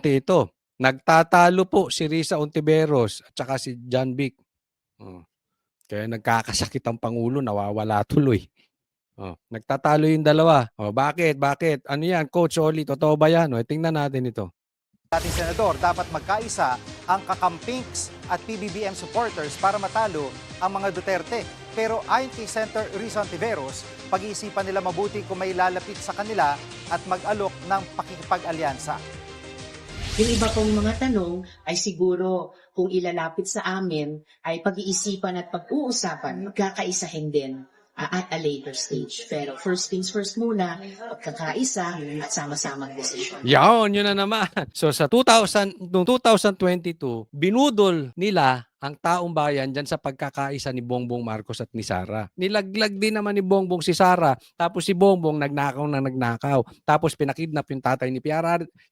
ito, nagtatalo po si Risa Ontiveros at saka si John Vic. Kaya nagkakasakit ang Pangulo, nawawala tuloy. Nagtatalo yung dalawa. Bakit? Ano yan, Coach Oli? Totoo ba yan? Tingnan natin ito. Dating senador, dapat magkaisa ang kakampinks at PBBM supporters para matalo ang mga Duterte. Pero ayon kay Senator Risa Ontiveros, pag-iisipan nila mabuti kung may lalapit sa kanila at mag-alok ng pakikipag-alyansa. Yung iba pong mga tanong ay siguro kung ilalapit sa amin ay pag-iisipan at pag-uusapan, magkakaisahin din at a later stage. Pero first things first muna, pagkakaisa at sama-samang desisyon. Yun na naman. So sa 2022, binudol nila ang taong bayan dyan sa pagkakaisa ni Bongbong Marcos at ni Sara. Nilaglag din naman ni Bongbong si Sara, tapos si Bongbong nagnakaw. Tapos pinakidnap yung tatay ni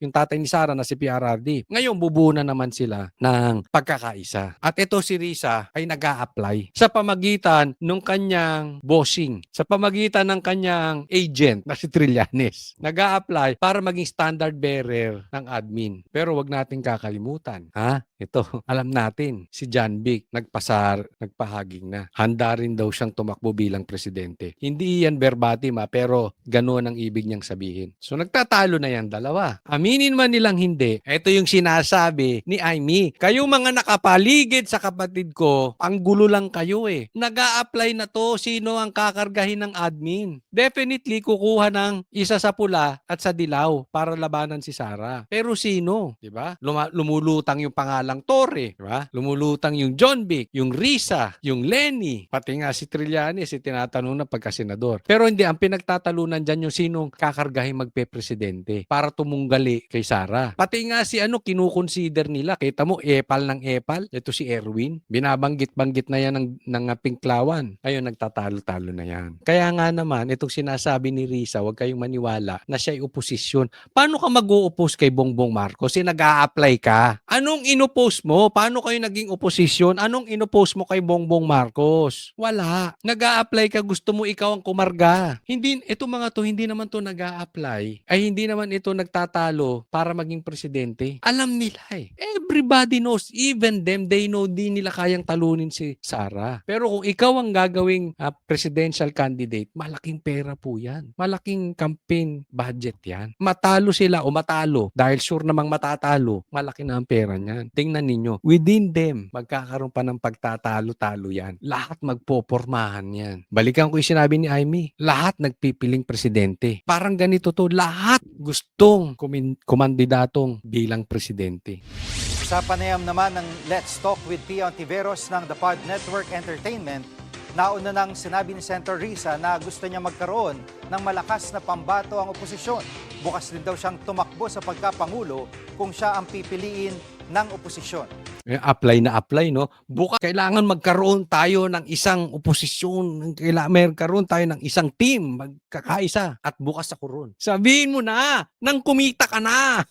yung tatay ni Sara na si PRRD. Ngayon bubuo na naman sila ng pagkakaisa. At ito si Risa ay nag-a-apply sa pamagitan ng kanyang bossing, sa pamagitan ng kanyang agent na si Trillanes. Nag-a-apply para maging standard bearer ng admin. Pero wag nating kakalimutan, ito, alam natin, si John Vic nagpahaging na. Handa rin daw siyang tumakbo bilang presidente. Hindi yan verbatim pero ganoon ang ibig niyang sabihin. So nagtatalo na yan dalawa. Aminin man nilang hindi, ito yung sinasabi ni Amy. Kayo mga nakapaligid sa kapatid ko, ang gulo lang kayo eh. Nag-a-apply na to, sino ang kakargahin ng admin? Definitely kukuha ng isa sa pula at sa dilaw para labanan si Sara. Pero sino? Diba? Lumulutang yung pangalang Torre, diba? Lumulutang yung John Vic, yung Risa, yung Lenny, pati nga si Trillanes, tinatanong na pagkasenador. Pero hindi, ang pinagtatalunan dyan yung sinong kakargahin magpe-presidente para tumunggali kay Sara. Pati nga si kinukonsider nila, kita mo, epal ng epal, ito si Erwin, binabanggit-banggit na yan ng Pinklawan. Ayun, nagtatalo-talo na yan. Kaya nga naman, itong sinasabi ni Risa, huwag kayong maniwala na siya ay oposisyon. Paano ka mag-u-oppose kay Bongbong Marcos? Nag-a-apply ka. Anong ino-post mo? Paano kayo naging oposisyon? Anong ino-post mo kay Bongbong Marcos? Wala. Nag-a-apply ka, gusto mo ikaw ang kumarga. Hindi, ito mga to, hindi naman to nag-a-apply. Ay hindi naman ito nagtatalo para maging presidente. Alam nila eh. Everybody knows, even them, they know di nila kayang talunin si Sara. Pero kung ikaw ang gagawing presidential candidate, malaking pera po yan. Malaking campaign budget yan. Matalo sila o matalo, dahil sure namang matatalo, malaki na ang pera niyan. Tingnan ninyo, within them, magkakaroon pa ng pagtatalo-talo yan. Lahat magpopormahan yan. Balikan ko yung sinabi ni Amy, lahat nagpipiling presidente. Parang ganito to, lahat gustong kumandidatong bilang presidente. Sa panayam naman ng Let's Talk with Pia Ontiveros ng The Pod Network Entertainment, nauna nang sinabi ni Senator Risa na gusto niya magkaroon ng malakas na pambato ang oposisyon. Bukas din daw siyang tumakbo sa pagkapangulo kung siya ang pipiliin ng oposisyon. Apply na apply, no? Bukas kailangan magkaroon tayo ng isang oposisyon, magkaroon tayo ng isang team, magkakaisa, at bukas ako ron. Sabihin mo na, nang kumita ka na!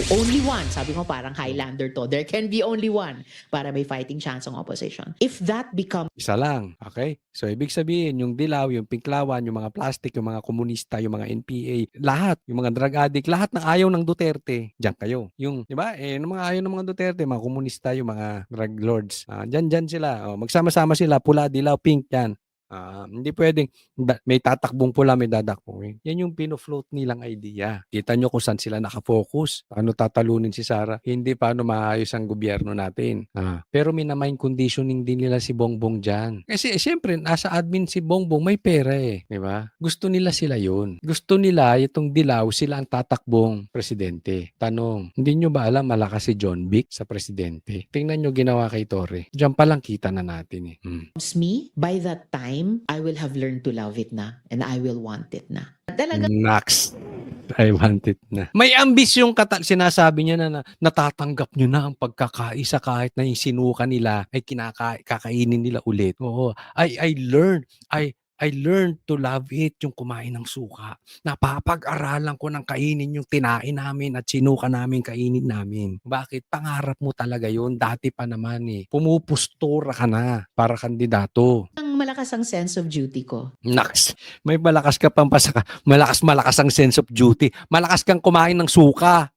Only one, sabi mo parang Highlander to. There can be only one para may fighting chance ang opposition. If that becomes Isa lang, okay? So, ibig sabihin, yung dilaw, yung pinklawan, yung mga plastic, yung mga komunista, yung mga NPA, lahat, yung mga drug addict, lahat na ayaw ng Duterte, diyan kayo. Yung, di ba? Yung mga ayaw ng mga Duterte, mga komunista, yung mga drug lords, diyan sila. Magsama-sama sila, pula, dilaw, pink, yan. Hindi pwedeng may tatakbong pula, may dadakbong. Yan yung pino-float nilang idea. Kita nyo kung saan sila nakafocus. Paano tatalunin si Sara? Hindi paano maayos ang gobyerno natin. Pero minamind conditioning din nila si Bongbong dyan. Kasi siyempre, nasa admin si Bongbong, may pera eh. Diba? Gusto nila sila yun. Gusto nila itong dilaw, sila ang tatakbong presidente. Tanong, hindi nyo ba alam malakas si John Vic sa presidente? Tingnan nyo ginawa kay Torre. Diyan palang kita na natin eh. me, by that time, I will have learned to love it na and I will want it na. Talaga Max, I want it na. May ambisyong sinasabi niya na natatanggap niyo na ang pagkakaisa kahit na yung sinuka nila ay kakainin nila ulit. Oo, I learned to love it, yung kumain ng suka. Napapag-aralan ko ng kainin yung tinain namin at sinuka namin kainin namin. Bakit? Pangarap mo talaga yun. Dati pa naman eh. Pumupustura ka na para kandidato. malakas ang sense of duty ko. Naks, may malakas ka pang pasaka. Malakas ang sense of duty. Malakas kang kumain ng suka.